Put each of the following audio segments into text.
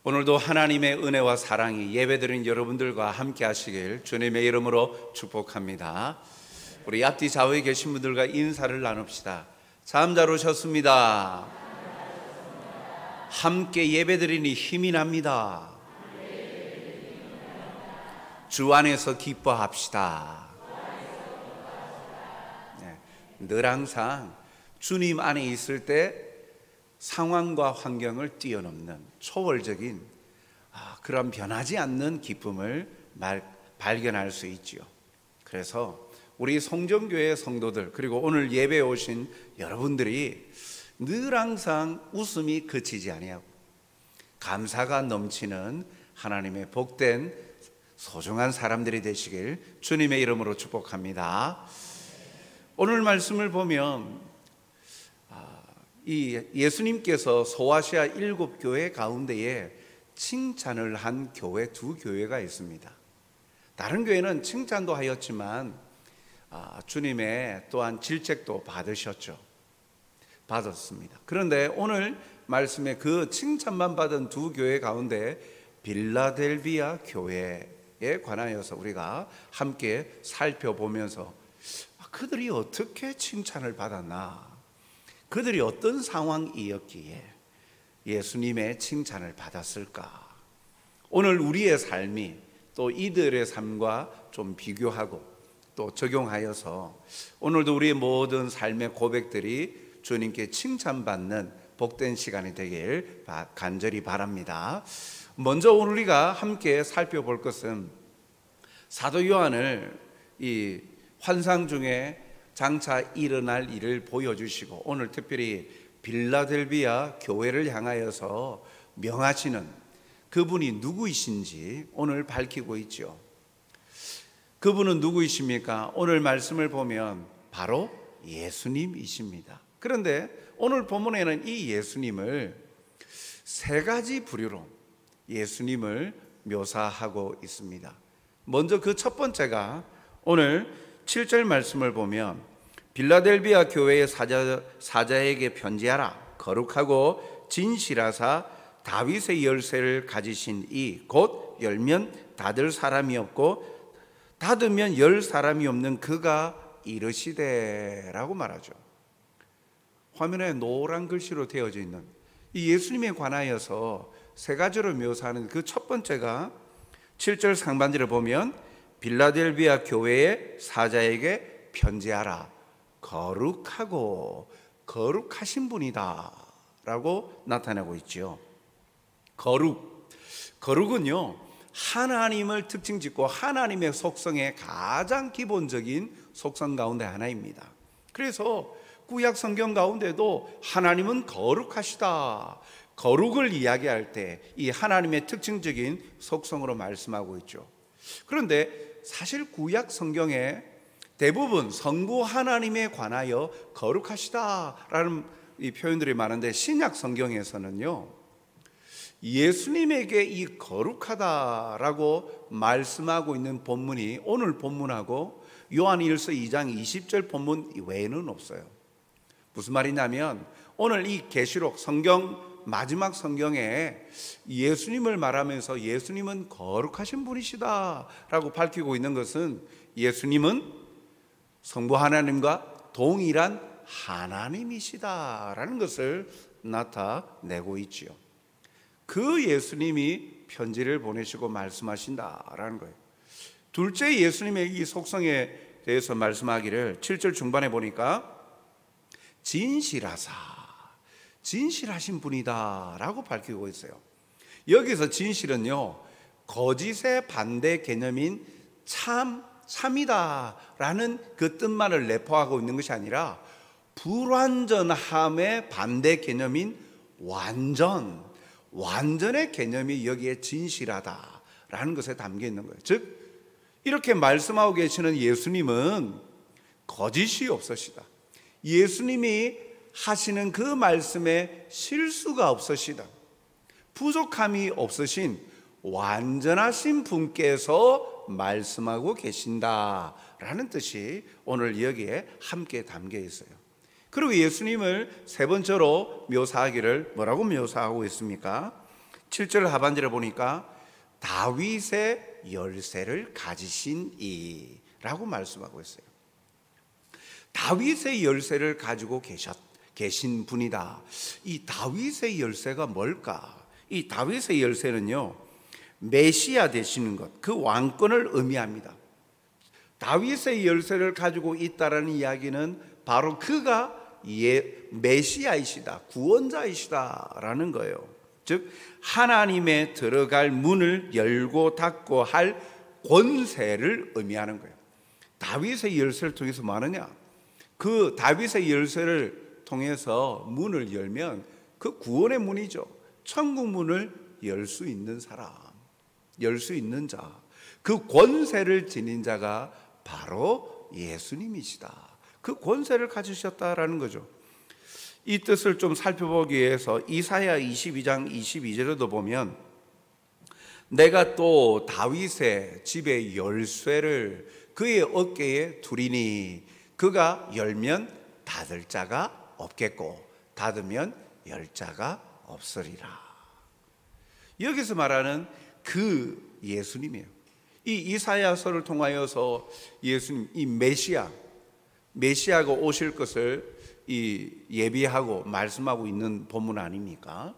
오늘도 하나님의 은혜와 사랑이 예배드린 여러분들과 함께 하시길 주님의 이름으로 축복합니다. 우리 앞뒤 좌우에 계신 분들과 인사를 나눕시다. 잠잘 오셨습니다. 함께 예배드리니 힘이 납니다. 주 안에서 기뻐합시다. 늘 항상 주님 안에 있을 때 상황과 환경을 뛰어넘는 초월적인 그런 변하지 않는 기쁨을 발견할 수 있지요. 그래서 우리 성정교회 성도들, 그리고 오늘 예배에 오신 여러분들이 늘 항상 웃음이 그치지 아니하고 감사가 넘치는 하나님의 복된 소중한 사람들이 되시길 주님의 이름으로 축복합니다. 오늘 말씀을 보면 이 예수님께서 소아시아 7교회 가운데에 칭찬을 한 교회 2교회가 있습니다. 다른 교회는 칭찬도 하였지만 주님의 또한 질책도 받았습니다. 그런데 오늘 말씀에 그 칭찬만 받은 2교회 가운데 빌라델비아 교회에 관하여서 우리가 함께 살펴보면서 그들이 어떻게 칭찬을 받았나, 그들이 어떤 상황이었기에 예수님의 칭찬을 받았을까? 오늘 우리의 삶이 또 이들의 삶과 좀 비교하고 또 적용하여서 오늘도 우리의 모든 삶의 고백들이 주님께 칭찬받는 복된 시간이 되길 간절히 바랍니다. 먼저 오늘 우리가 함께 살펴볼 것은 사도 요한을 이 환상 중에 장차 일어날 일을 보여주시고 오늘 특별히 빌라델비아 교회를 향하여서 명하시는 그분이 누구이신지 오늘 밝히고 있죠. 그분은 누구이십니까? 오늘 말씀을 보면 바로 예수님이십니다. 그런데 오늘 본문에는 이 예수님을 세 가지 부류로 예수님을 묘사하고 있습니다. 먼저 그 첫 번째가 오늘 7절 말씀을 보면 빌라델비아 교회의 사자에게 편지하라. 거룩하고 진실하사 다윗의 열쇠를 가지신 이 곧 열면 닫을 사람이 없고 닫으면 열 사람이 없는 그가 이르시되라고 말하죠. 화면에 노란 글씨로 되어져 있는 이 예수님에 관하여서 세 가지로 묘사하는 그 첫 번째가 7절 상반절을 보면 빌라델비아 교회의 사자에게 편지하라. 거룩하고 거룩하신 분이다 라고 나타내고 있죠. 거룩은요 하나님을 특징 짓고 하나님의 속성의 가장 기본적인 속성 가운데 하나입니다. 그래서 구약 성경 가운데도 하나님은 거룩하시다, 거룩을 이야기할 때 이 하나님의 특징적인 속성으로 말씀하고 있죠. 그런데 사실 구약 성경에 대부분 성부 하나님에 관하여 거룩하시다라는 이 표현들이 많은데 신약 성경에서는요 예수님에게 이 거룩하다라고 말씀하고 있는 본문이 오늘 본문하고 요한일서 2장 20절 본문 외에는 없어요. 무슨 말이냐면 오늘 이 계시록 성경 마지막 성경에 예수님을 말하면서 예수님은 거룩하신 분이시다라고 밝히고 있는 것은 예수님은 성부 하나님과 동일한 하나님이시다라는 것을 나타내고 있지요. 그 예수님이 편지를 보내시고 말씀하신다라는 거예요. 둘째 예수님의 이 속성에 대해서 말씀하기를 7절 중반에 보니까 진실하신 분이다 라고 밝히고 있어요. 여기서 진실은요 거짓의 반대 개념인 참이다 라는 그 뜻만을 내포하고 있는 것이 아니라 불완전함의 반대 개념인 완전의 개념이 여기에 진실하다 라는 것에 담겨 있는 거예요. 즉 이렇게 말씀하고 계시는 예수님은 거짓이 없으시다, 예수님이 하시는 그 말씀에 실수가 없으시다, 부족함이 없으신 완전하신 분께서 말씀하고 계신다라는 뜻이 오늘 여기에 함께 담겨 있어요. 그리고 예수님을 세 번째로 묘사하기를 뭐라고 묘사하고 있습니까? 7절 하반절에 보니까 다윗의 열쇠를 가지신 이라고 말씀하고 있어요. 다윗의 열쇠를 가지고 계신 분이다. 이 다윗의 열쇠가 뭘까? 이 다윗의 열쇠는요, 메시아 되시는 것, 그 왕권을 의미합니다. 다윗의 열쇠를 가지고 있다라는 이야기는 바로 그가 메시아이시다, 구원자이시다라는 거예요. 즉 하나님의 들어갈 문을 열고 닫고 할 권세를 의미하는 거예요. 다윗의 열쇠를 통해서 뭐 하느냐? 그 다윗의 열쇠를 통해서 문을 열면 그 구원의 문이죠. 천국 문을 열 수 있는 사람, 열 수 있는 자, 그 권세를 지닌 자가 바로 예수님이시다. 그 권세를 가지셨다라는 거죠. 이 뜻을 좀 살펴보기 위해서 이사야 22장 22절에도 보면 내가 또 다윗의 집의 열쇠를 그의 어깨에 두리니 그가 열면 닫을 자가 없겠고 닫으면 열 자가 없으리라. 여기서 말하는 그 예수님이에요. 이 이사야서를 통하여서 예수님, 이 메시아가 오실 것을 예비하고 말씀하고 있는 본문 아닙니까?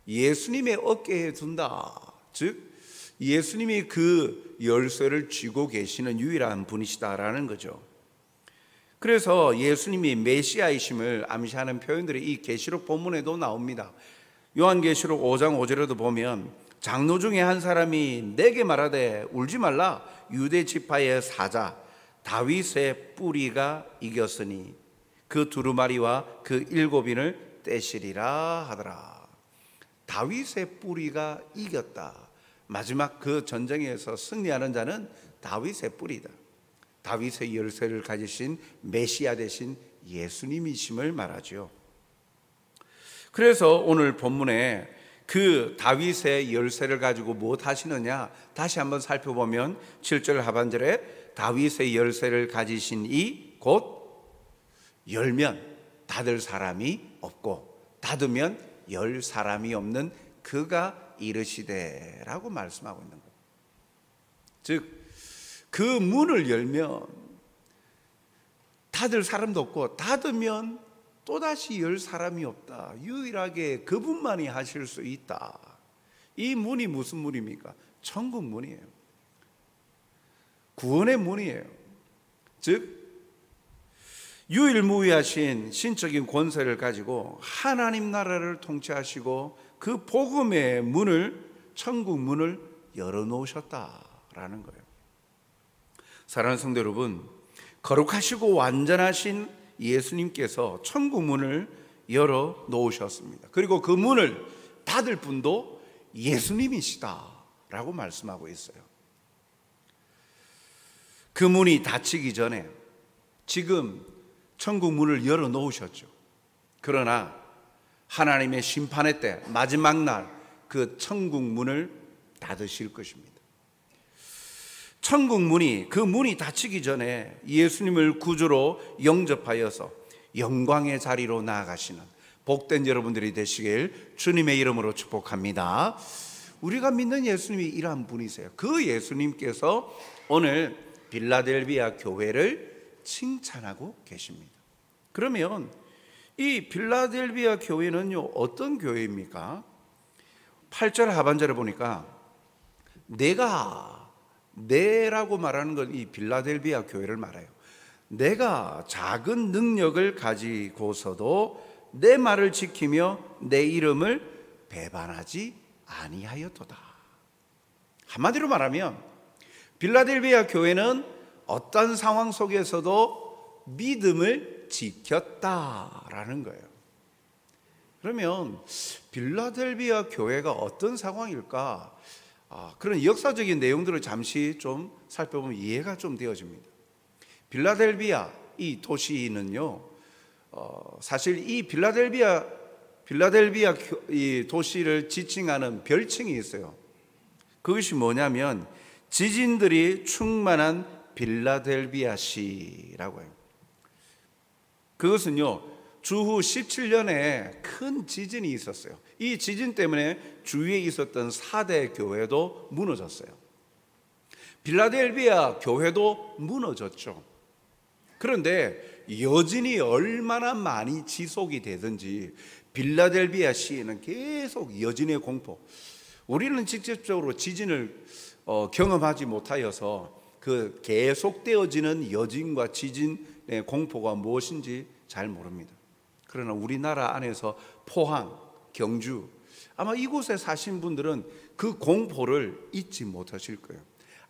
예수님의 어깨에 둔다. 즉 예수님이 그 열쇠를 쥐고 계시는 유일한 분이시다라는 거죠. 그래서 예수님이 메시아이심을 암시하는 표현들이 이 계시록 본문에도 나옵니다. 요한계시록 5장 5절에도 보면 장로 중에 한 사람이 내게 말하되 울지 말라, 유대 지파의 사자 다윗의 뿌리가 이겼으니 그 두루마리와 그 7인을 떼시리라 하더라. 다윗의 뿌리가 이겼다. 마지막 그 전쟁에서 승리하는 자는 다윗의 뿌리다. 다윗의 열쇠를 가지신 메시아 되신 예수님이심을 말하죠. 그래서 오늘 본문에 그 다윗의 열쇠를 가지고 무엇 하시느냐, 다시 한번 살펴보면 7절 하반절에 다윗의 열쇠를 가지신 이 곧 열면 닫을 사람이 없고 닫으면 열 사람이 없는 그가 이르시되라고 말씀하고 있는 거예요. 즉 그 문을 열면 닫을 사람도 없고 닫으면 또다시 열 사람이 없다. 유일하게 그분만이 하실 수 있다. 이 문이 무슨 문입니까? 천국 문이에요. 구원의 문이에요. 즉 유일무이하신 신적인 권세를 가지고 하나님 나라를 통치하시고 그 복음의 문을, 천국 문을 열어놓으셨다라는 거예요. 사랑하는 성도 여러분, 거룩하시고 완전하신 예수님께서 천국 문을 열어놓으셨습니다. 그리고 그 문을 닫을 분도 예수님이시다라고 말씀하고 있어요. 그 문이 닫히기 전에 지금 천국 문을 열어놓으셨죠. 그러나 하나님의 심판의 때 마지막 날 그 천국 문을 닫으실 것입니다. 천국 문이, 그 문이 닫히기 전에 예수님을 구주로 영접하여서 영광의 자리로 나아가시는 복된 여러분들이 되시길 주님의 이름으로 축복합니다. 우리가 믿는 예수님이 이러한 분이세요. 그 예수님께서 오늘 빌라델비아 교회를 칭찬하고 계십니다. 그러면 이 빌라델비아 교회는요, 어떤 교회입니까? 8절 하반절에 보니까 내라고 말하는 건 이 빌라델비아 교회를 말해요. 내가 작은 능력을 가지고서도 내 말을 지키며 내 이름을 배반하지 아니하였도다. 한마디로 말하면 빌라델비아 교회는 어떤 상황 속에서도 믿음을 지켰다라는 거예요. 그러면 빌라델비아 교회가 어떤 상황일까? 그런 역사적인 내용들을 잠시 좀 살펴보면 이해가 좀 되어집니다. 빌라델비아 이 도시는요, 사실 이 빌라델비아 이 도시를 지칭하는 별칭이 있어요. 그것이 뭐냐면 지진들이 충만한 빌라델비아시라고 해요. 그것은요, 주후 17년에 큰 지진이 있었어요. 이 지진 때문에 주위에 있었던 4대 교회도 무너졌어요. 빌라델비아 교회도 무너졌죠. 그런데 여진이 얼마나 많이 지속이 되든지 빌라델비아 시에는 계속 여진의 공포. 우리는 직접적으로 지진을 경험하지 못하여서 그 계속되어지는 여진과 지진의 공포가 무엇인지 잘 모릅니다. 그러나 우리나라 안에서 포항, 경주, 아마 이곳에 사신 분들은 그 공포를 잊지 못하실 거예요.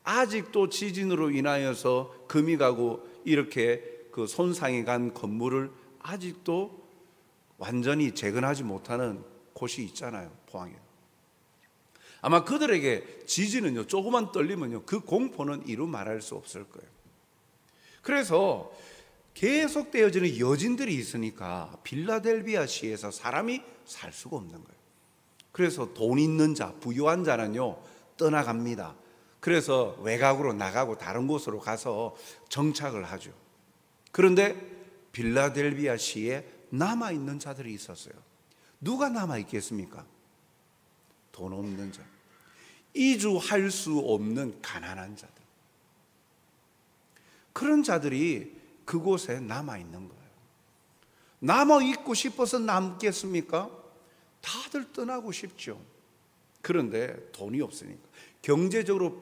아직도 지진으로 인하여서 금이 가고 이렇게 그 손상이 간 건물을 아직도 완전히 재건하지 못하는 곳이 있잖아요, 포항에. 아마 그들에게 지진은요, 조금만 떨리면요, 그 공포는 이루 말할 수 없을 거예요. 그래서 계속되어지는 여진들이 있으니까 빌라델비아시에서 사람이 살 수가 없는 거예요. 그래서 돈 있는 자, 부유한 자는요, 떠나갑니다. 그래서 외곽으로 나가고 다른 곳으로 가서 정착을 하죠. 그런데 빌라델비아시에 남아있는 자들이 있었어요. 누가 남아있겠습니까? 돈 없는 자, 이주할 수 없는 가난한 자들, 그런 자들이 그곳에 남아있는 거예요. 남아있고 싶어서 남겠습니까? 다들 떠나고 싶죠. 그런데 돈이 없으니까, 경제적으로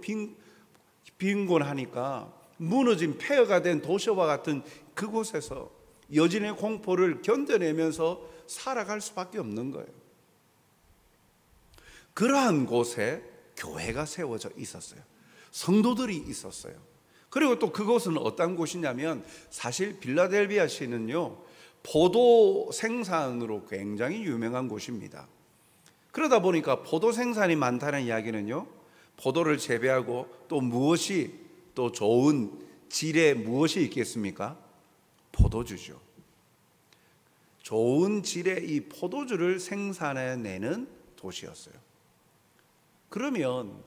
빈곤하니까 무너진 폐허가 된 도시와 같은 그곳에서 여진의 공포를 견뎌내면서 살아갈 수밖에 없는 거예요. 그러한 곳에 교회가 세워져 있었어요. 성도들이 있었어요. 그리고 또 그곳은 어떤 곳이냐면, 사실 빌라델비아시는요, 포도 생산으로 굉장히 유명한 곳입니다. 그러다 보니까 포도 생산이 많다는 이야기는요, 포도를 재배하고 또 무엇이 또 좋은 질의 무엇이 있겠습니까? 포도주죠. 좋은 질의 이 포도주를 생산해내는 도시였어요. 그러면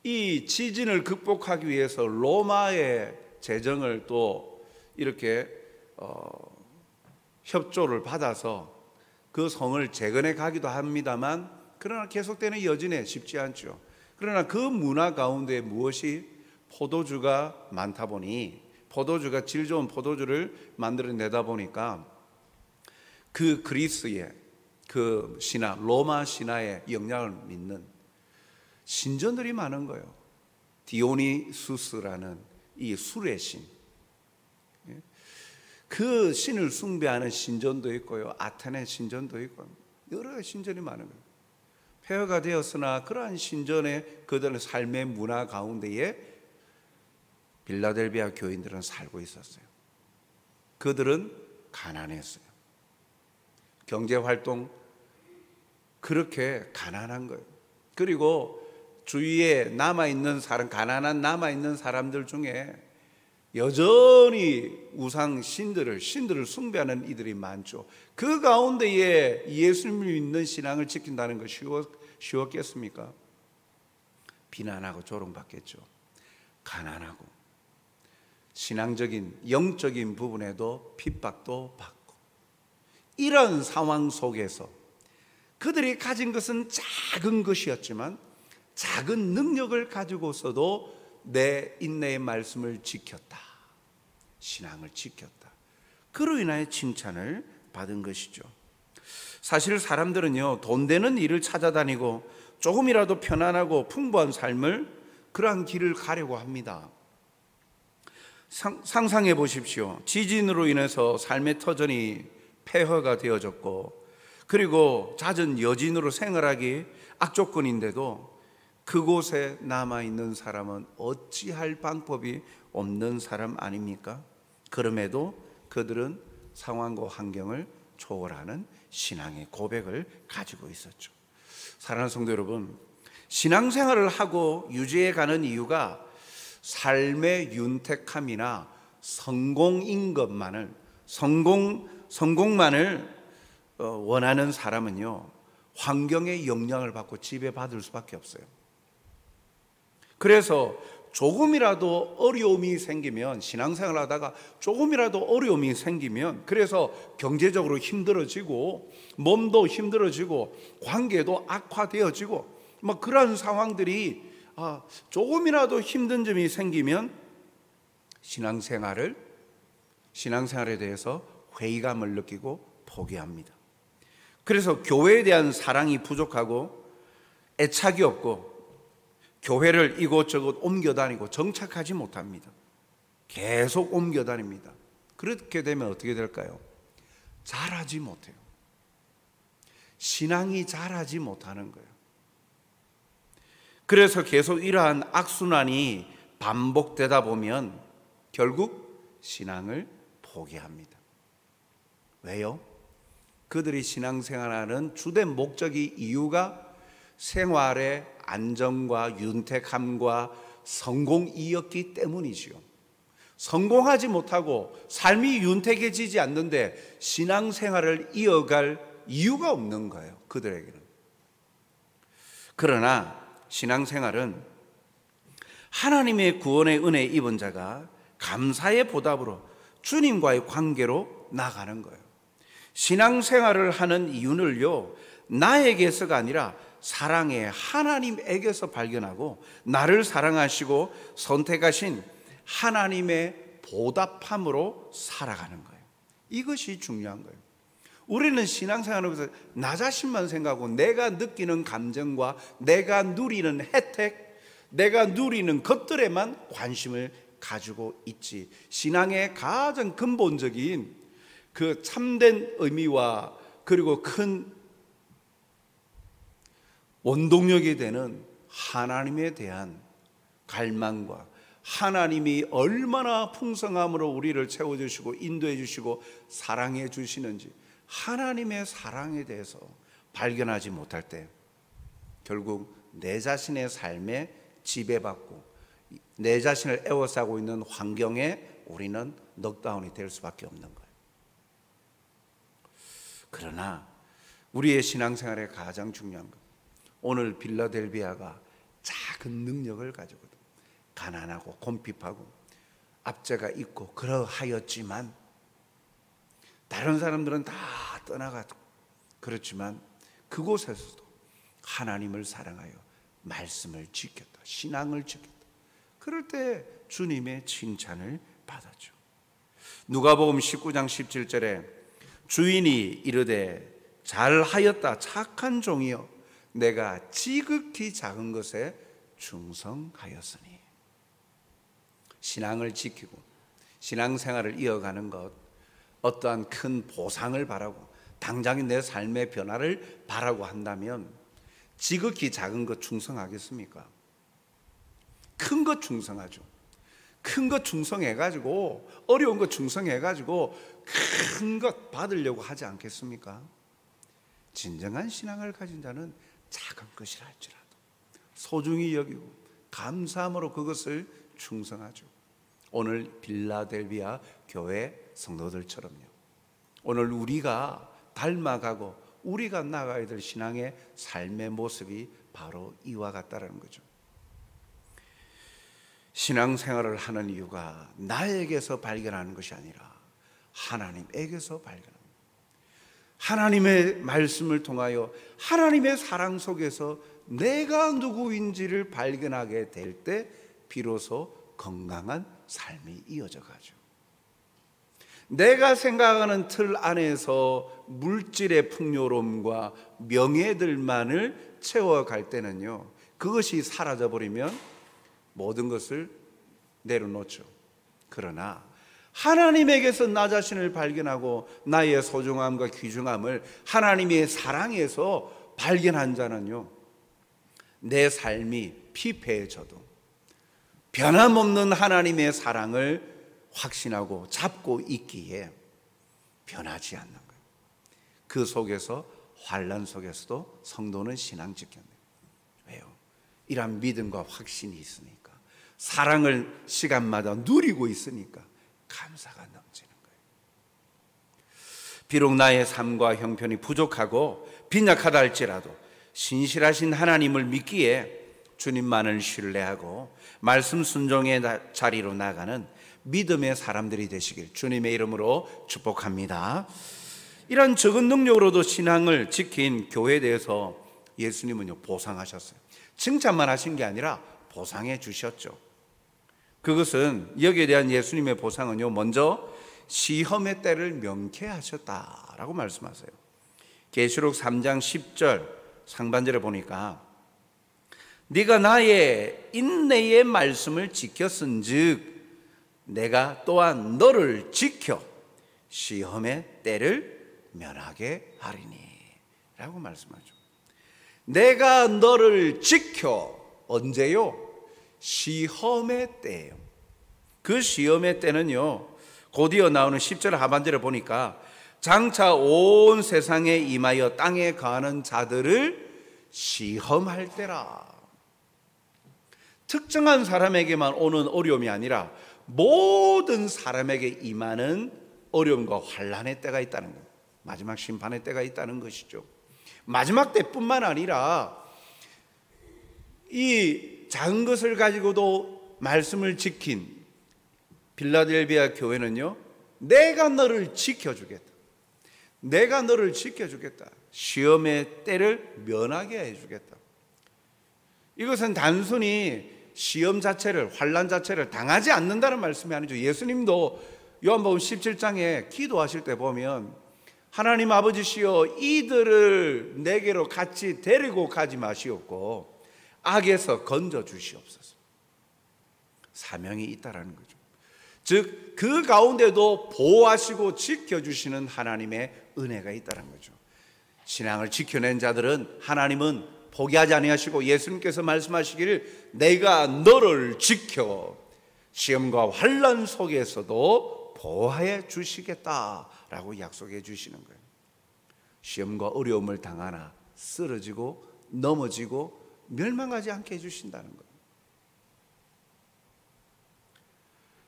이 지진을 극복하기 위해서 로마의 재정을 또 이렇게 협조를 받아서 그 성을 재건해 가기도 합니다만, 그러나 계속되는 여진에 쉽지 않죠. 그러나 그 문화 가운데 무엇이, 포도주가 많다 보니, 포도주가 질 좋은 포도주를 만들어내다 보니까 그 그리스의 그 신화, 로마 신화의 영향을 믿는 신전들이 많은 거예요. 디오니수스라는 이 술의 신, 그 신을 숭배하는 신전도 있고요, 아테네 신전도 있고 여러 신전이 많은 거예요. 폐허가 되었으나 그러한 신전의 그들의 삶의 문화 가운데에 빌라델비아 교인들은 살고 있었어요. 그들은 가난했어요. 경제활동 그렇게 가난한 거예요. 그리고 주위에 남아있는 사람, 가난한 남아있는 사람들 중에 여전히 우상 신들을 숭배하는 이들이 많죠. 그 가운데에 예수님을 믿는 신앙을 지킨다는 것이 쉬웠겠습니까? 비난하고 조롱받겠죠. 가난하고 신앙적인 영적인 부분에도 핍박도 받고, 이런 상황 속에서 그들이 가진 것은 작은 것이었지만 작은 능력을 가지고서도 내 인내의 말씀을 지켰다, 신앙을 지켰다, 그로 인하여 칭찬을 받은 것이죠. 사실 사람들은요, 돈 되는 일을 찾아다니고 조금이라도 편안하고 풍부한 삶을, 그러한 길을 가려고 합니다. 상상해 보십시오. 지진으로 인해서 삶의 터전이 폐허가 되어졌고, 그리고 잦은 여진으로 생활하기 악조건인데도 그곳에 남아있는 사람은 어찌할 방법이 없는 사람 아닙니까? 그럼에도 그들은 상황과 환경을 초월하는 신앙의 고백을 가지고 있었죠. 사랑하는 성도 여러분, 신앙생활을 하고 유지해가는 이유가 삶의 윤택함이나 성공만을 원하는 사람은요, 환경의 영향을 받고 지배받을 수밖에 없어요. 그래서 조금이라도 어려움이 생기면, 신앙생활 하다가 조금이라도 어려움이 생기면, 그래서 경제적으로 힘들어지고 몸도 힘들어지고 관계도 악화되어지고 그런 상황들이 조금이라도 힘든 점이 생기면 신앙생활에 대해서 회의감을 느끼고 포기합니다. 그래서 교회에 대한 사랑이 부족하고 애착이 없고 교회를 이곳저곳 옮겨다니고 정착하지 못합니다. 계속 옮겨다닙니다. 그렇게 되면 어떻게 될까요? 자라지 못해요. 신앙이 자라지 못하는 거예요. 그래서 계속 이러한 악순환이 반복되다 보면 결국 신앙을 포기합니다. 왜요? 그들이 신앙생활하는 주된 목적이, 이유가 생활의 안정과 윤택함과 성공이었기 때문이지요. 성공하지 못하고 삶이 윤택해지지 않는데 신앙생활을 이어갈 이유가 없는 거예요, 그들에게는. 그러나 신앙생활은 하나님의 구원의 은혜 입은 자가 감사의 보답으로 주님과의 관계로 나가는 거예요. 신앙생활을 하는 이유는요, 나에게서가 아니라 사랑의 하나님에게서 발견하고 나를 사랑하시고 선택하신 하나님의 보답함으로 살아가는 거예요. 이것이 중요한 거예요. 우리는 신앙생활하면서 나 자신만 생각하고 내가 느끼는 감정과 내가 누리는 혜택, 내가 누리는 것들에만 관심을 가지고 있지, 신앙의 가장 근본적인 그 참된 의미와 그리고 큰 원동력이 되는 하나님에 대한 갈망과 하나님이 얼마나 풍성함으로 우리를 채워주시고 인도해 주시고 사랑해 주시는지, 하나님의 사랑에 대해서 발견하지 못할 때 결국 내 자신의 삶에 지배받고 내 자신을 에워싸고 있는 환경에 우리는 넉다운이 될 수밖에 없는 거예요. 그러나 우리의 신앙생활에 가장 중요한 것, 오늘 빌라델비아가 작은 능력을 가지고도 가난하고 곰핍하고 압제가 있고 그러하였지만, 다른 사람들은 다 떠나가고 그렇지만 그곳에서도 하나님을 사랑하여 말씀을 지켰다, 신앙을 지켰다. 그럴 때 주님의 칭찬을 받았죠. 누가복음 19장 17절에 주인이 이르되 잘하였다 착한 종이여, 내가 지극히 작은 것에 충성하였으니. 신앙을 지키고 신앙생활을 이어가는 것, 어떠한 큰 보상을 바라고 당장의 내 삶의 변화를 바라고 한다면 지극히 작은 것 충성하겠습니까? 큰 것 충성하죠. 큰 것 충성해가지고, 어려운 것 충성해가지고 큰 것 받으려고 하지 않겠습니까? 진정한 신앙을 가진 자는 작은 것이라 할지라도 소중히 여기고 감사함으로 그것을 충성하죠. 오늘 빌라델비아 교회 성도들처럼요, 오늘 우리가 닮아가고 우리가 나가야 될 신앙의 삶의 모습이 바로 이와 같다는 거죠. 신앙생활을 하는 이유가 나에게서 발견하는 것이 아니라 하나님에게서 발견합니다. 하나님의 말씀을 통하여 하나님의 사랑 속에서 내가 누구인지를 발견하게 될 때 비로소 건강한 삶이 이어져 가죠. 내가 생각하는 틀 안에서 물질의 풍요로움과 명예들만을 채워갈 때는요, 그것이 사라져버리면 모든 것을 내려놓죠. 그러나 하나님에게서 나 자신을 발견하고 나의 소중함과 귀중함을 하나님의 사랑에서 발견한 자는요, 내 삶이 피폐해져도 변함없는 하나님의 사랑을 확신하고 잡고 있기에 변하지 않는 거예요. 그 속에서, 환난 속에서도 성도는 신앙 지켰네요. 왜요? 이런 믿음과 확신이 있으니까, 사랑을 시간마다 누리고 있으니까 감사가 넘치는 거예요. 비록 나의 삶과 형편이 부족하고 빈약하다 할지라도 신실하신 하나님을 믿기에 주님만을 신뢰하고 말씀 순종의 자리로 나가는 믿음의 사람들이 되시길 주님의 이름으로 축복합니다. 이런 적은 능력으로도 신앙을 지킨 교회에 대해서 예수님은요 보상하셨어요. 칭찬만 하신 게 아니라 보상해 주셨죠. 그것은 여기에 대한 예수님의 보상은요 먼저 시험의 때를 명쾌하셨다라고 말씀하세요. 계시록 3장 10절 상반절에 보니까 네가 나의 인내의 말씀을 지켰은즉 내가 또한 너를 지켜 시험의 때를 면하게 하리니 라고 말씀하죠. 내가 너를 지켜 언제요? 시험의 때예요. 그 시험의 때는요 곧이어 나오는 10절 하반절에 보니까 장차 온 세상에 임하여 땅에 거하는 자들을 시험할 때라. 특정한 사람에게만 오는 어려움이 아니라 모든 사람에게 임하는 어려움과 환난의 때가 있다는 거예요. 마지막 심판의 때가 있다는 것이죠. 마지막 때뿐만 아니라 이 작은 것을 가지고도 말씀을 지킨 빌라델비아 교회는요 내가 너를 지켜주겠다. 내가 너를 지켜주겠다. 시험의 때를 면하게 해주겠다. 이것은 단순히 시험 자체를 환난 자체를 당하지 않는다는 말씀이 아니죠. 예수님도 요한복음 17장에 기도하실 때 보면 하나님 아버지시여 이들을 내게로 같이 데리고 가지 마시옵고 악에서 건져 주시옵소서. 사명이 있다라는 거죠. 즉 그 가운데도 보호하시고 지켜주시는 하나님의 은혜가 있다는 거죠. 신앙을 지켜낸 자들은 하나님은 포기하지 아니하시고 예수님께서 말씀하시기를 내가 너를 지켜 시험과 환난 속에서도 보호해 주시겠다라고 약속해 주시는 거예요. 시험과 어려움을 당하나 쓰러지고 넘어지고 멸망하지 않게 해주신다는 거예요.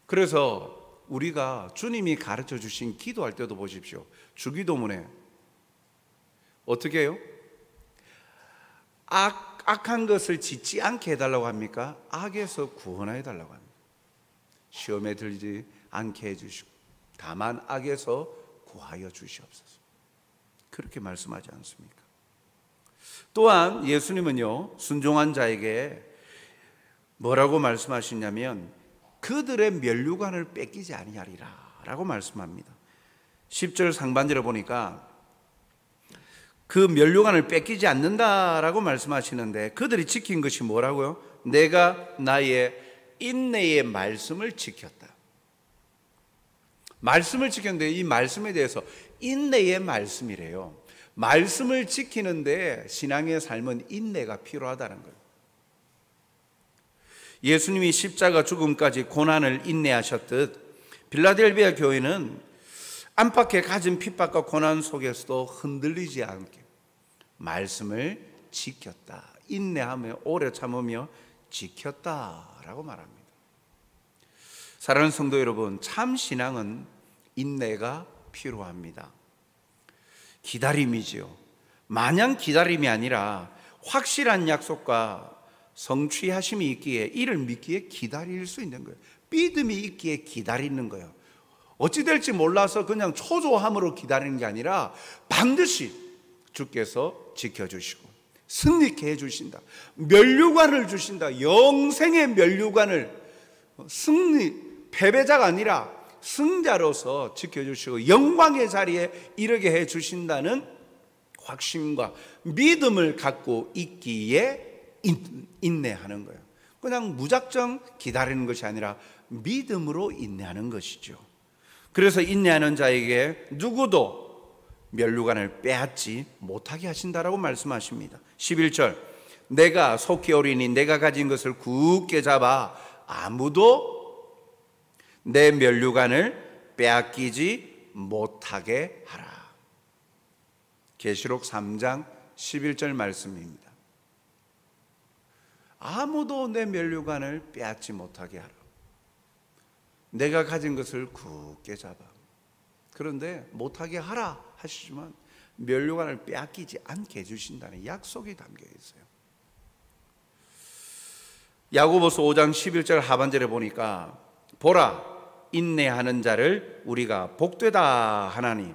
그래서 우리가 주님이 가르쳐 주신 기도할 때도 보십시오. 주기도문에 어떻게 해요? 악한 것을 짓지 않게 해달라고 합니까? 악에서 구원해 달라고 합니다. 시험에 들지 않게 해주시고 다만 악에서 구하여 주시옵소서. 그렇게 말씀하지 않습니까? 또한 예수님은요 순종한 자에게 뭐라고 말씀하시냐면 그들의 면류관을 뺏기지 아니하리라 라고 말씀합니다. 10절 상반절에 보니까 그 면류관을 뺏기지 않는다라고 말씀하시는데 그들이 지킨 것이 뭐라고요? 내가 나의 인내의 말씀을 지켰다. 말씀을 지켰는데 이 말씀에 대해서 인내의 말씀이래요. 말씀을 지키는데 신앙의 삶은 인내가 필요하다는 거예요. 예수님이 십자가 죽음까지 고난을 인내하셨듯 빌라델비아 교회는 안팎에 가진 핍박과 고난 속에서도 흔들리지 않게 말씀을 지켰다. 인내하며 오래 참으며 지켰다라고 말합니다. 사랑하는 성도 여러분, 참 신앙은 인내가 필요합니다. 기다림이지요. 마냥 기다림이 아니라 확실한 약속과 성취하심이 있기에 이를 믿기에 기다릴 수 있는 거예요. 믿음이 있기에 기다리는 거예요. 어찌 될지 몰라서 그냥 초조함으로 기다리는 게 아니라 반드시 주께서 지켜주시고 승리케 해주신다. 면류관을 주신다. 영생의 면류관을 패배자가 아니라 승자로서 지켜주시고 영광의 자리에 이르게 해주신다는 확신과 믿음을 갖고 있기에 인내하는 거예요. 그냥 무작정 기다리는 것이 아니라 믿음으로 인내하는 것이죠. 그래서 인내하는 자에게 누구도 면류관을 빼앗지 못하게 하신다라고 말씀하십니다. 11절 내가 속히 오리니 내가 가진 것을 굳게 잡아 아무도 내 면류관을 빼앗기지 못하게 하라. 계시록 3장 11절 말씀입니다. 아무도 내 면류관을 빼앗지 못하게 하라. 내가 가진 것을 굳게 잡아. 그런데 못하게 하라 하시지만 면류관을 빼앗기지 않게 해주신다는 약속이 담겨 있어요. 야고보서 5장 11절 하반절에 보니까 보라 인내하는 자를 우리가 복되다 하나니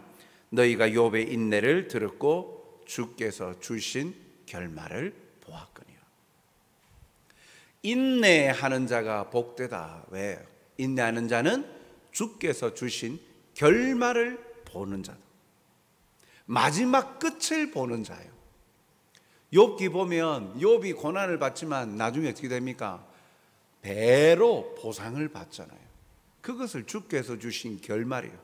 너희가 욥의 인내를 들었고 주께서 주신 결말을 보았거니와. 인내하는 자가 복되다. 왜? 인내하는 자는 주께서 주신 결말을 보는 자다. 마지막 끝을 보는 자예요. 욥기 보면 욥이 고난을 받지만 나중에 어떻게 됩니까? 배로 보상을 받잖아요. 그것을 주께서 주신 결말이에요.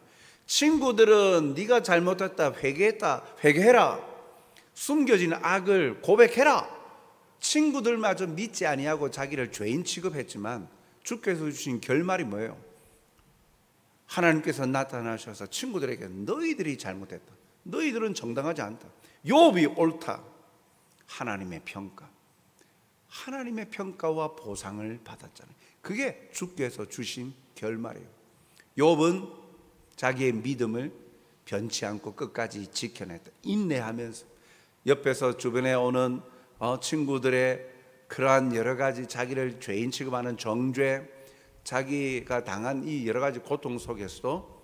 친구들은 네가 잘못했다, 회개해라, 숨겨진 악을 고백해라. 친구들마저 믿지 아니하고 자기를 죄인 취급했지만 주께서 주신 결말이 뭐예요? 하나님께서 나타나셔서 친구들에게 너희들이 잘못했다, 너희들은 정당하지 않다, 욥이 옳다. 하나님의 평가, 하나님의 평가와 보상을 받았잖아요. 그게 주께서 주신 결말이에요. 욥은 자기의 믿음을 변치 않고 끝까지 지켜냈다. 인내하면서 옆에서 주변에 오는 친구들의 그러한 여러 가지 자기를 죄인 취급하는 정죄, 자기가 당한 이 여러 가지 고통 속에서도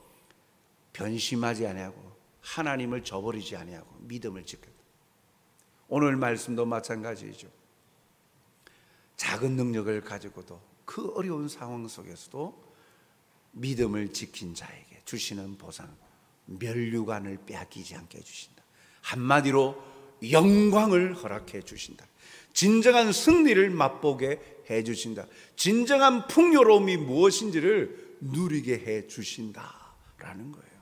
변심하지 아니하고 하나님을 저버리지 아니하고 믿음을 지켰다. 오늘 말씀도 마찬가지죠. 작은 능력을 가지고도 그 어려운 상황 속에서도 믿음을 지킨 자에게 주시는 보상, 면류관을 빼앗기지 않게 해주신다. 한마디로 영광을 허락해 주신다. 진정한 승리를 맛보게 해주신다. 진정한 풍요로움이 무엇인지를 누리게 해주신다라는 거예요.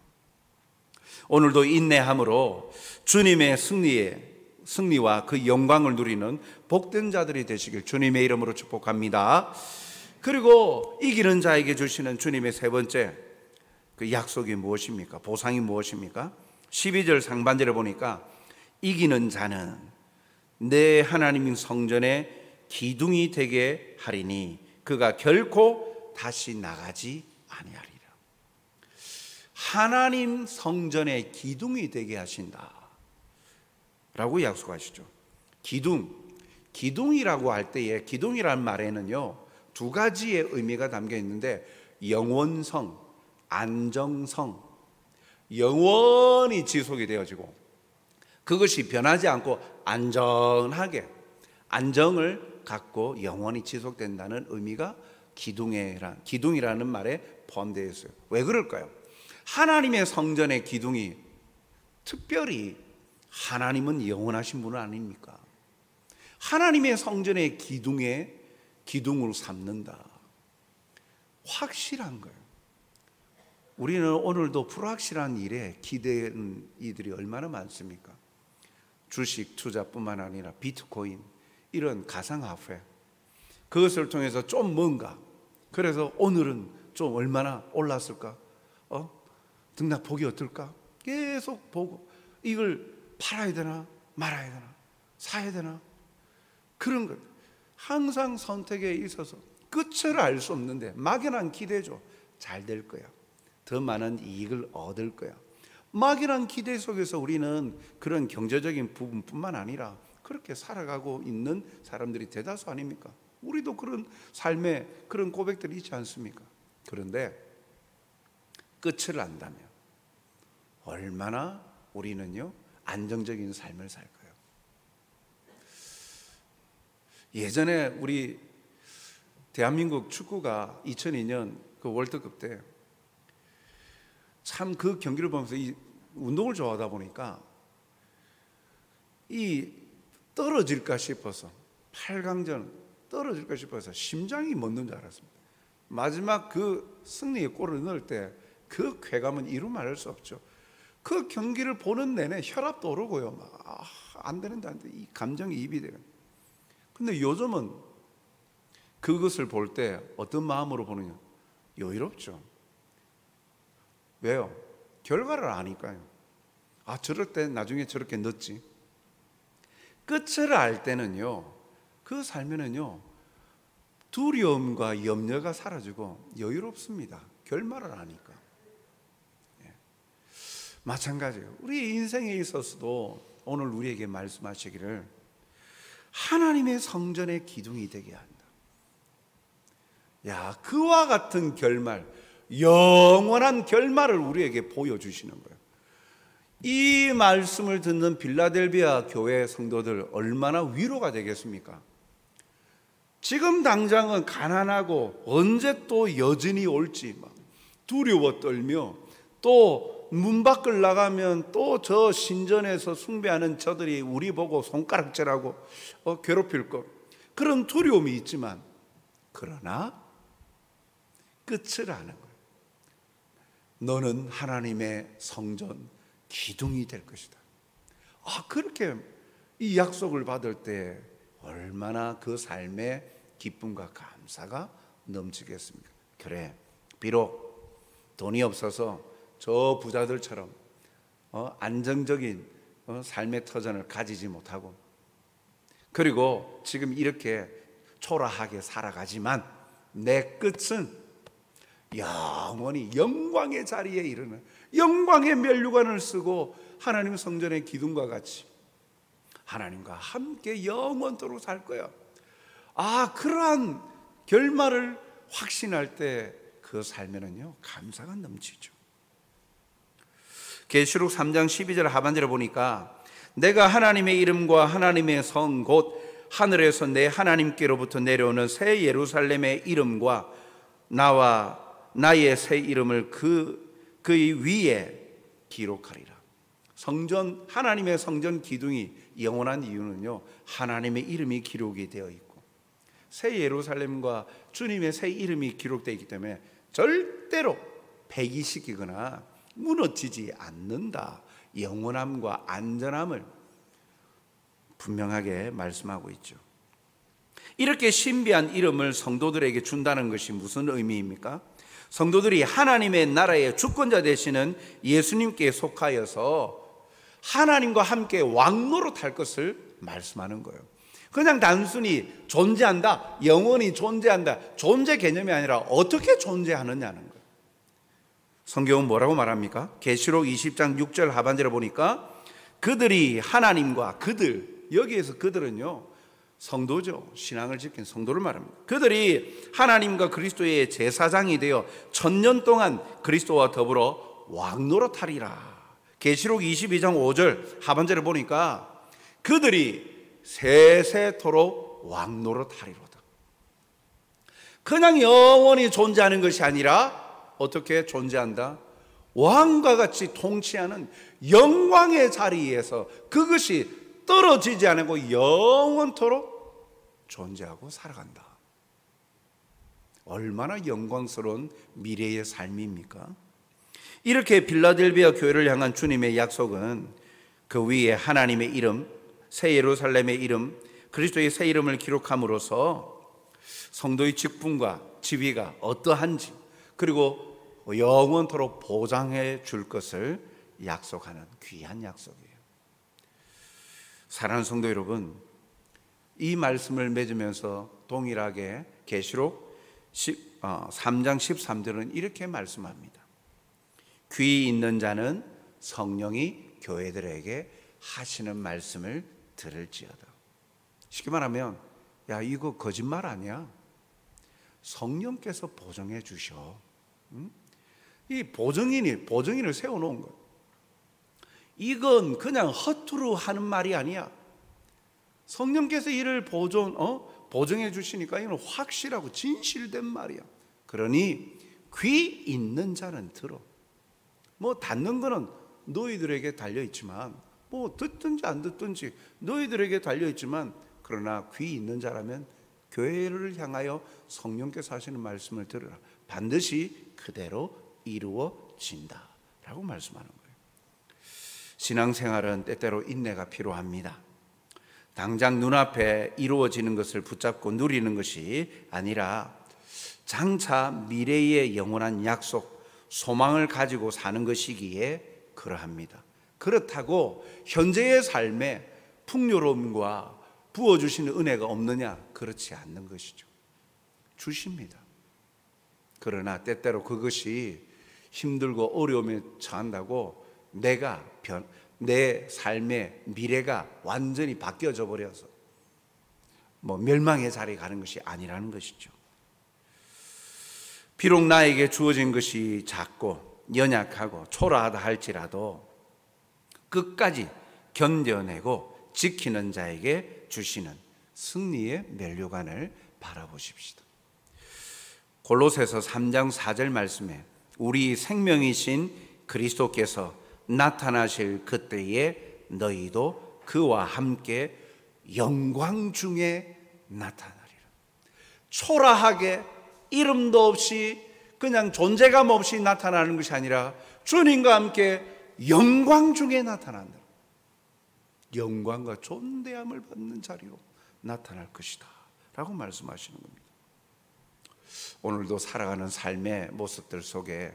오늘도 인내함으로 주님의 승리와 그 영광을 누리는 복된 자들이 되시길 주님의 이름으로 축복합니다. 그리고 이기는 자에게 주시는 주님의 세 번째 그 약속이 무엇입니까? 보상이 무엇입니까? 12절 상반절에 보니까 이기는 자는 내 하나님 성전의 기둥이 되게 하리니 그가 결코 다시 나가지 아니하리라. 하나님 성전의 기둥이 되게 하신다 라고 약속하시죠. 기둥이라고 할 때에, 기둥이라는 말에는요 두 가지의 의미가 담겨 있는데, 영원성, 안정성, 영원히 지속이 되어지고 그것이 변하지 않고 안전하게 안정을 갖고 영원히 지속된다는 의미가 기둥이라는 말에 포함되어 있어요. 왜 그럴까요? 하나님의 성전의 기둥이, 특별히 하나님은 영원하신 분은 아닙니까? 하나님의 성전의 기둥으로 삼는다. 확실한 거예요. 우리는 오늘도 불확실한 일에 기대는 이들이 얼마나 많습니까? 주식 투자뿐만 아니라 비트코인, 이런 가상화폐, 그것을 통해서 좀 뭔가, 그래서 오늘은 좀 얼마나 올랐을까? 등락폭이 어떨까? 계속 보고 이걸 팔아야 되나 말아야 되나 사야 되나, 그런 것. 항상 선택에 있어서 끝을 알 수 없는데 막연한 기대죠. 잘 될 거야, 더 많은 이익을 얻을 거야. 막연한 기대 속에서 우리는 그런 경제적인 부분뿐만 아니라 그렇게 살아가고 있는 사람들이 대다수 아닙니까? 우리도 그런 삶에 그런 고백들이 있지 않습니까? 그런데 끝을 안다면 얼마나 우리는요 안정적인 삶을 살 거예요. 예전에 우리 대한민국 축구가 2002년 그 월드컵 때 참 그 경기를 보면서 이 운동을 좋아하다 보니까 이 떨어질까 싶어서, 8강전 떨어질까 싶어서 심장이 멎는 줄 알았습니다. 마지막 그 승리의 골을 넣을 때 그 쾌감은 이루 말할 수 없죠. 그 경기를 보는 내내 혈압도 오르고요. 안 되는데 이 감정이 입이 돼요. 근데 요즘은 그것을 볼 때 어떤 마음으로 보느냐? 여유롭죠. 왜요? 결과를 아니까요. 저럴 때 나중에 저렇게 넣었지. 끝을 알 때는요, 그 삶에는요 두려움과 염려가 사라지고 여유롭습니다. 결말을 아니까. 마찬가지예요. 우리 인생에 있어서도 오늘 우리에게 말씀하시기를 하나님의 성전의 기둥이 되게 한다. 야, 그와 같은 결말, 영원한 결말을 우리에게 보여주시는 거예요. 이 말씀을 듣는 빌라델비아 교회 성도들 얼마나 위로가 되겠습니까? 지금 당장은 가난하고 언제 또 여진이 올지 막 두려워 떨며, 또 문 밖을 나가면 또 저 신전에서 숭배하는 저들이 우리 보고 손가락질하고 괴롭힐 것, 그런 두려움이 있지만, 그러나 끝을 아는 거예요. 너는 하나님의 성전 기둥이 될 것이다. 그렇게 이 약속을 받을 때 얼마나 그 삶의 기쁨과 감사가 넘치겠습니까? 그래, 비록 돈이 없어서 저 부자들처럼 안정적인 삶의 터전을 가지지 못하고, 그리고 지금 이렇게 초라하게 살아가지만 내 끝은 영원히 영광의 자리에 이르는 영광의 면류관을 쓰고 하나님 성전의 기둥과 같이 하나님과 함께 영원토록 살 거야. 그러한 결말을 확신할 때 그 삶에는요, 감사가 넘치죠. 계시록 3장 12절 하반절에 보니까 내가 하나님의 이름과 하나님의 성 곧 하늘에서 내 하나님께로부터 내려오는 새 예루살렘의 이름과 나와 나의 새 이름을 그의 위에 기록하리라. 성전, 하나님의 성전 기둥이 영원한 이유는요, 하나님의 이름이 기록이 되어 있고 새 예루살렘과 주님의 새 이름이 기록되어 있기 때문에 절대로 폐기시키거나 무너지지 않는다. 영원함과 안전함을 분명하게 말씀하고 있죠. 이렇게 신비한 이름을 성도들에게 준다는 것이 무슨 의미입니까? 성도들이 하나님의 나라의 주권자 되시는 예수님께 속하여서 하나님과 함께 왕노릇할 것을 말씀하는 거예요. 그냥 단순히 존재한다, 영원히 존재한다, 존재 개념이 아니라 어떻게 존재하느냐는 거예요. 성경은 뭐라고 말합니까? 계시록 20장 6절 하반절에 보니까 그들이 하나님과 여기에서 그들은요, 성도죠. 신앙을 지킨 성도를 말합니다. 그들이 하나님과 그리스도의 제사장이 되어 1000년 동안 그리스도와 더불어 왕노릇하리라. 계시록 22장 5절 하반절에 보니까 그들이 세세토록 왕노릇하리로다. 그냥 영원히 존재하는 것이 아니라 어떻게 존재한다? 왕과 같이 통치하는 영광의 자리에서 그것이 떨어지지 않고 영원토록 존재하고 살아간다. 얼마나 영광스러운 미래의 삶입니까? 이렇게 빌라델비아 교회를 향한 주님의 약속은 그 위에 하나님의 이름, 새 예루살렘의 이름, 그리스도의 새 이름을 기록함으로써 성도의 직분과 지위가 어떠한지, 그리고 영원토록 보장해 줄 것을 약속하는 귀한 약속이에요. 사랑하는 성도 여러분, 이 말씀을 맺으면서 동일하게 계시록 3장 13절은 이렇게 말씀합니다. 귀 있는 자는 성령이 교회들에게 하시는 말씀을 들을지어다. 쉽게 말하면, 야, 이거 거짓말 아니야? 성령께서 보증해 주셔. 이 보증인을 세워놓은 거예요. 이건 그냥 허투루 하는 말이 아니야. 성령께서 이를 보증해 주시니까 이건 확실하고 진실된 말이야. 그러니 귀 있는 자는 들어. 닫는 거는 너희들에게 달려있지만, 듣든지 안 듣든지 너희들에게 달려있지만, 그러나 귀 있는 자라면 교회를 향하여 성령께서 하시는 말씀을 들으라. 반드시 그대로 이루어진다 라고 말씀하는 거예요. 신앙생활은 때때로 인내가 필요합니다. 당장 눈앞에 이루어지는 것을 붙잡고 누리는 것이 아니라 장차 미래의 영원한 약속, 소망을 가지고 사는 것이기에 그러합니다. 그렇다고 현재의 삶에 풍요로움과 부어주시는 은혜가 없느냐? 그렇지 않는 것이죠. 주십니다. 그러나 때때로 그것이 힘들고 어려움에 처한다고 내 삶의 미래가 완전히 바뀌어져 버려서 멸망의 자리에 가는 것이 아니라는 것이죠. 비록 나에게 주어진 것이 작고 연약하고 초라하다 할지라도 끝까지 견뎌내고 지키는 자에게 주시는 승리의 면류관을 바라보십시다. 골로새서 3장 4절 말씀에 우리 생명이신 그리스도께서 나타나실 그때에 너희도 그와 함께 영광 중에 나타나리라. 초라하게 이름도 없이 그냥 존재감 없이 나타나는 것이 아니라 주님과 함께 영광 중에 나타난다. 영광과 존대함을 받는 자리로 나타날 것이다 라고 말씀하시는 겁니다. 오늘도 살아가는 삶의 모습들 속에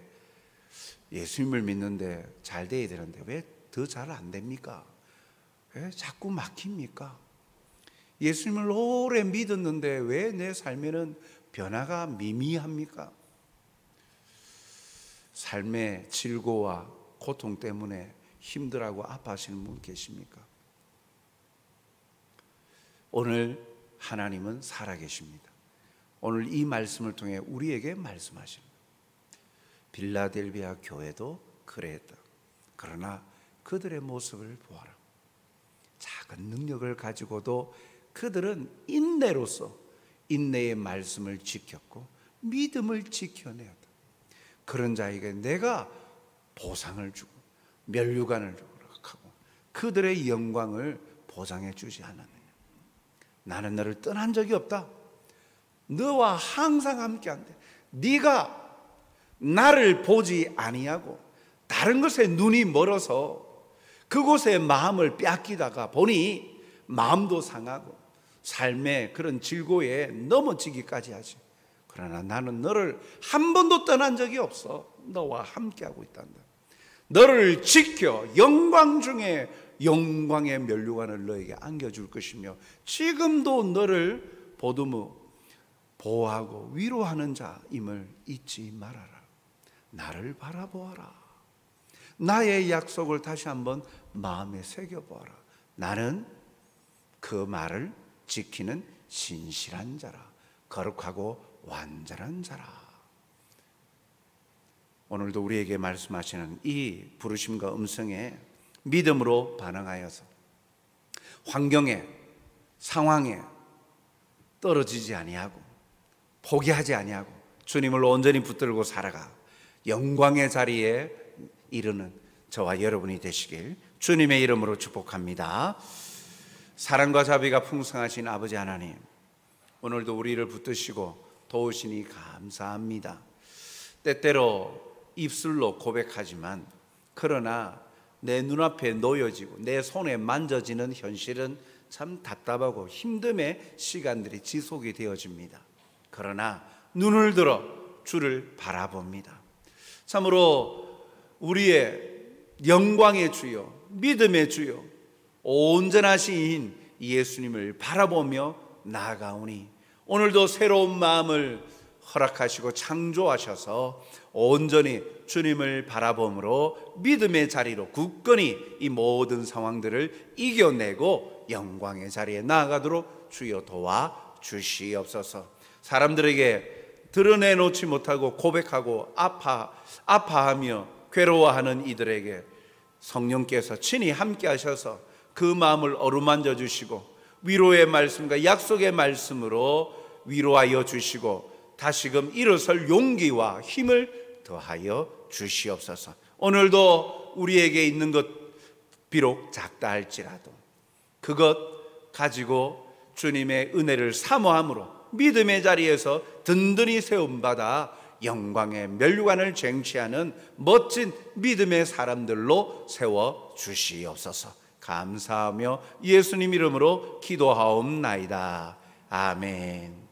예수님을 믿는데 잘 돼야 되는데 왜 더 잘 안 됩니까? 왜 자꾸 막힙니까? 예수님을 오래 믿었는데 왜 내 삶에는 변화가 미미합니까? 삶의 질고와 고통 때문에 힘들어하고 아파하시는 분 계십니까? 오늘 하나님은 살아계십니다. 오늘 이 말씀을 통해 우리에게 말씀하십니다. 빌라델비아 교회도 그랬다. 그러나 그들의 모습을 보아라. 작은 능력을 가지고도 그들은 인내로서 인내의 말씀을 지켰고 믿음을 지켜내었다. 그런 자에게 내가 보상을 주고 면류관을 주고 하고 그들의 영광을 보장해 주지 않았느냐. 나는 너를 떠난 적이 없다. 너와 항상 함께한다. 네가 나를 보지 아니하고 다른 것에 눈이 멀어서 그곳에 마음을 빼앗기다가 보니 마음도 상하고 삶의 그런 질고에 넘어지기까지 하지. 그러나 나는 너를 한 번도 떠난 적이 없어. 너와 함께하고 있단다. 너를 지켜 영광 중에 영광의 면류관을 너에게 안겨줄 것이며 지금도 너를 보듬어 보호하고 위로하는 자임을 잊지 말아라. 나를 바라보아라. 나의 약속을 다시 한번 마음에 새겨보아라. 나는 그 말을 지키는 신실한 자라. 거룩하고 완전한 자라. 오늘도 우리에게 말씀하시는 이 부르심과 음성에 믿음으로 반응하여서 환경에 상황에 떨어지지 아니하고 포기하지 아니하고 주님을 온전히 붙들고 살아가 영광의 자리에 이르는 저와 여러분이 되시길 주님의 이름으로 축복합니다. 사랑과 자비가 풍성하신 아버지 하나님, 오늘도 우리를 붙드시고 도우시니 감사합니다. 때때로 입술로 고백하지만 그러나 내 눈앞에 놓여지고 내 손에 만져지는 현실은 참 답답하고 힘듦의 시간들이 지속이 되어집니다. 그러나 눈을 들어 주를 바라봅니다. 참으로 우리의 영광의 주여, 믿음의 주여, 온전하신 예수님을 바라보며 나아가오니 오늘도 새로운 마음을 허락하시고 창조하셔서 온전히 주님을 바라봄으로 믿음의 자리로 굳건히 이 모든 상황들을 이겨내고 영광의 자리에 나아가도록 주여 도와 주시옵소서. 사람들에게 드러내놓지 못하고 고백하고 아파하며 괴로워하는 이들에게 성령께서 친히 함께 하셔서 그 마음을 어루만져 주시고 위로의 말씀과 약속의 말씀으로 위로하여 주시고 다시금 일어설 용기와 힘을 더하여 주시옵소서. 오늘도 우리에게 있는 것 비록 작다 할지라도 그것 가지고 주님의 은혜를 사모함으로 믿음의 자리에서 든든히 세움받아 영광의 면류관을 쟁취하는 멋진 믿음의 사람들로 세워 주시옵소서. 감사하며 예수님 이름으로 기도하옵나이다. 아멘.